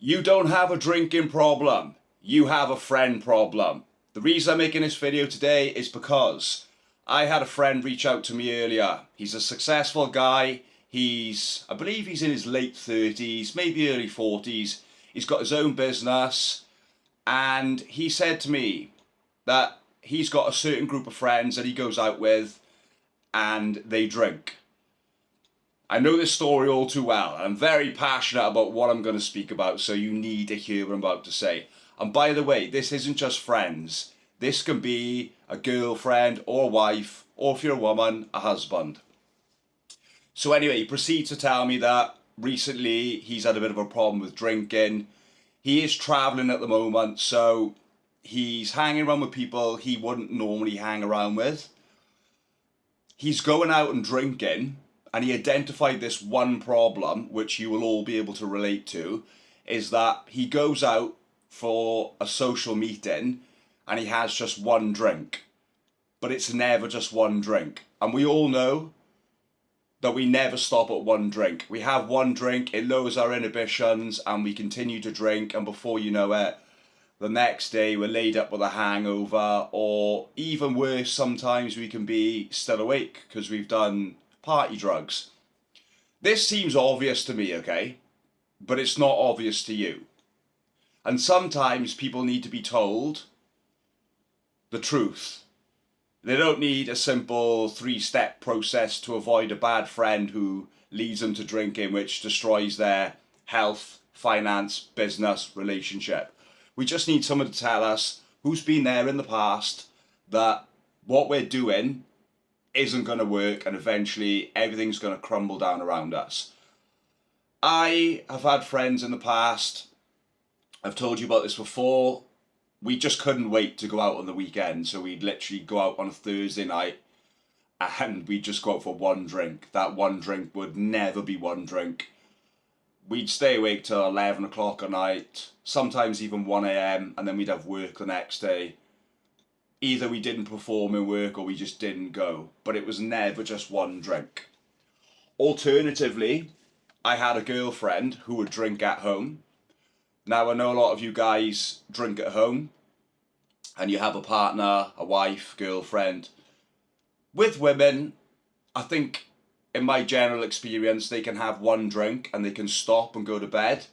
You don't have a drinking problem. You have a friend problem. The reason I'm making this video today is because I had a friend reach out to me earlier. He's a successful guy. I believe he's in his late 30s, maybe early 40s. He's got his own business. And he said to me that he's got a certain group of friends that he goes out with and they drink. I know this story all too well. I'm very passionate about what I'm going to speak about, so you need to hear what I'm about to say. And by the way, this isn't just friends. This can be a girlfriend or a wife, or if you're a woman, a husband. So anyway, he proceeds to tell me that recently he's had a bit of a problem with drinking. He is traveling at the moment, so he's hanging around with people he wouldn't normally hang around with. He's going out and drinking, and he identified this one problem, which you will all be able to relate to, is that he goes out for a social meeting and he has just one drink. But it's never just one drink. And we all know that we never stop at one drink. We have one drink, it lowers our inhibitions, and we continue to drink, and before you know it, the next day we're laid up with a hangover, or even worse, sometimes we can be still awake because we've done party drugs. This seems obvious to me, okay? But it's not obvious to you. And sometimes people need to be told the truth. They don't need a simple 3-step process to avoid a bad friend who leads them to drinking, which destroys their health, finance, business, relationship. We just need someone to tell us who's been there in the past that what we're doing isn't going to work and eventually everything's going to crumble down around us. I have had friends in the past, I've told you about this before, we just couldn't wait to go out on the weekend, so we'd literally go out on a Thursday night and we'd just go out for one drink. That one drink would never be one drink. We'd stay awake till 11 o'clock at night, sometimes even 1 a.m, and then we'd have work the next day. Either we didn't perform in work or we just didn't go, but it was never just one drink. Alternatively, I had a girlfriend who would drink at home. Now, I know a lot of you guys drink at home and you have a partner, a wife, girlfriend. With women, I think in my general experience, they can have one drink and they can stop and go to bed.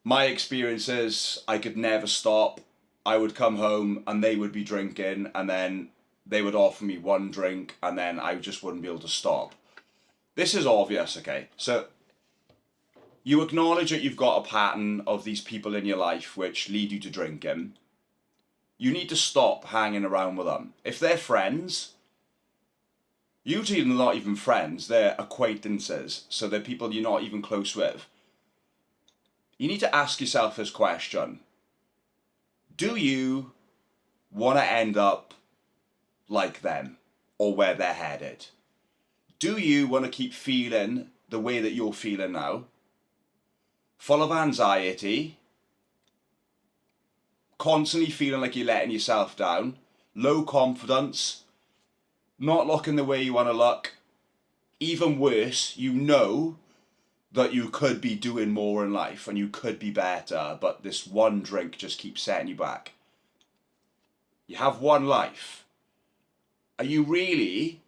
My experience is I could never stop. I would come home and they would be drinking, and then they would offer me one drink and then I just wouldn't be able to stop. This is obvious, okay? So you acknowledge that you've got a pattern of these people in your life which lead you to drinking. You need to stop hanging around with them. If they're friends, usually they're not even friends, they're acquaintances, so they're people you're not even close with. You need to ask yourself this question. Do you want to end up like them or where they're headed? Do you want to keep feeling the way that you're feeling now? Full of anxiety, constantly feeling like you're letting yourself down, low confidence, not looking the way you want to look. Even worse, you know that you could be doing more in life and you could be better, but this one drink just keeps setting you back. You have one life. Are you really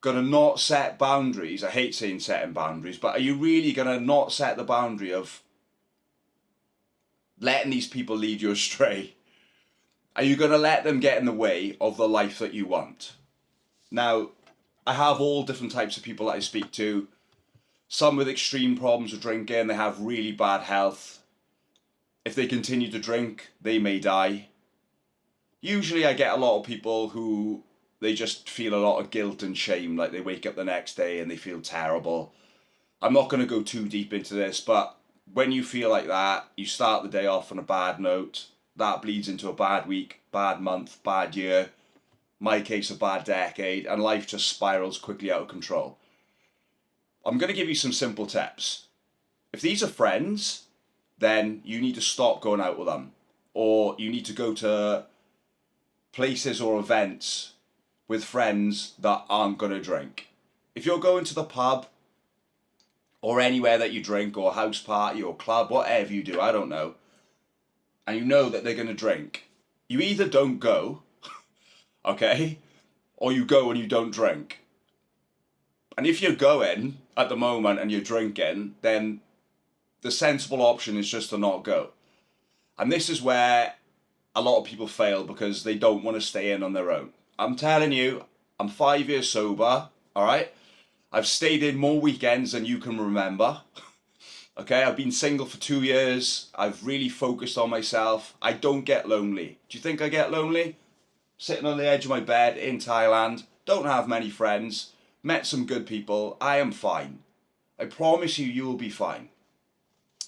gonna not set boundaries? I hate saying setting boundaries, but are you really gonna not set the boundary of letting these people lead you astray? Are you gonna let them get in the way of the life that you want? Now, I have all different types of people that I speak to. Some with extreme problems with drinking, they have really bad health. If they continue to drink, they may die. Usually I get a lot of people who they just feel a lot of guilt and shame, like they wake up the next day and they feel terrible. I'm not going to go too deep into this, but when you feel like that, you start the day off on a bad note, that bleeds into a bad week, bad month, bad year, my case a bad decade, and life just spirals quickly out of control. I'm going to give you some simple tips. If these are friends, then you need to stop going out with them, or you need to go to places or events with friends that aren't going to drink. If you're going to the pub or anywhere that you drink, or house party or club, whatever you do, I don't know, and you know that they're going to drink, you either don't go, okay, or you go and you don't drink. And if you're going at the moment and you're drinking, then the sensible option is just to not go. And this is where a lot of people fail, because they don't want to stay in on their own. I'm telling you, I'm 5 years sober, all right? I've stayed in more weekends than you can remember. Okay, I've been single for 2 years. I've really focused on myself. I don't get lonely. Do you think I get lonely? Sitting on the edge of my bed in Thailand, don't have many friends, met some good people, I am fine. I promise you, you will be fine.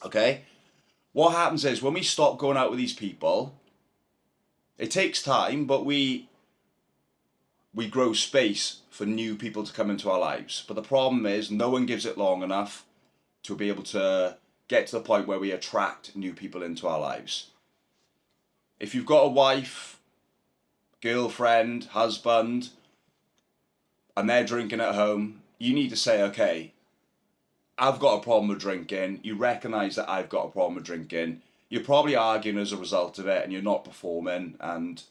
Okay? What happens is, when we stop going out with these people, it takes time, but we grow space for new people to come into our lives. But the problem is, no one gives it long enough to be able to get to the point where we attract new people into our lives. If you've got a wife, girlfriend, husband, and they're drinking at home, you need to say, okay, I've got a problem with drinking. You recognise that I've got a problem with drinking. You're probably arguing as a result of it, and you're not performing, and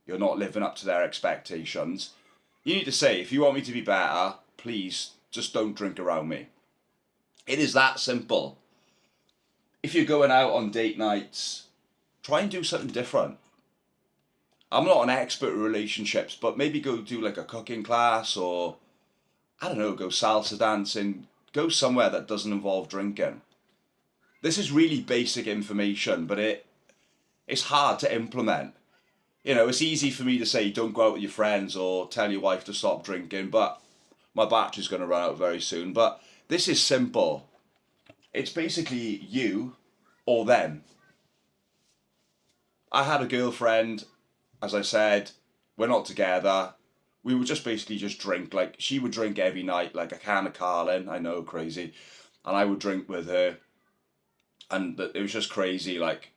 you're not living up to their expectations. You need to say, if you want me to be better, please just don't drink around me. It is that simple. If you're going out on date nights, try and do something different. I'm not an expert in relationships, but maybe go do like a cooking class, or, I don't know, go salsa dancing. Go somewhere that doesn't involve drinking. This is really basic information, but it's hard to implement. You know, it's easy for me to say don't go out with your friends or tell your wife to stop drinking, but my battery's going to run out very soon. But this is simple. It's basically you or them. I had a girlfriend, as I said, we're not together. We would just basically just drink. Like, she would drink every night, like a can of Carling, I know, crazy. And I would drink with her. And it was just crazy. Like,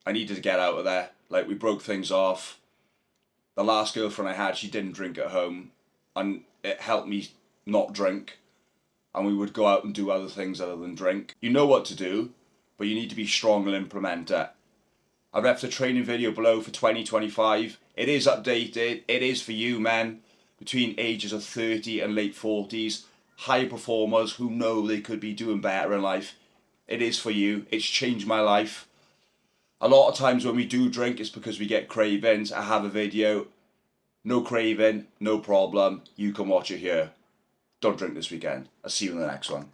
I needed to get out of there. Like, we broke things off. The last girlfriend I had, she didn't drink at home. And it helped me not drink. And we would go out and do other things other than drink. You know what to do, but you need to be strong and implement it. I've left a training video below for 2025. It is updated. It is for you men between ages of 30 and late 40s. High performers who know they could be doing better in life. It is for you. It's changed my life. A lot of times when we do drink, it's because we get cravings. I have a video. No craving, no problem. You can watch it here. Don't drink this weekend. I'll see you in the next one.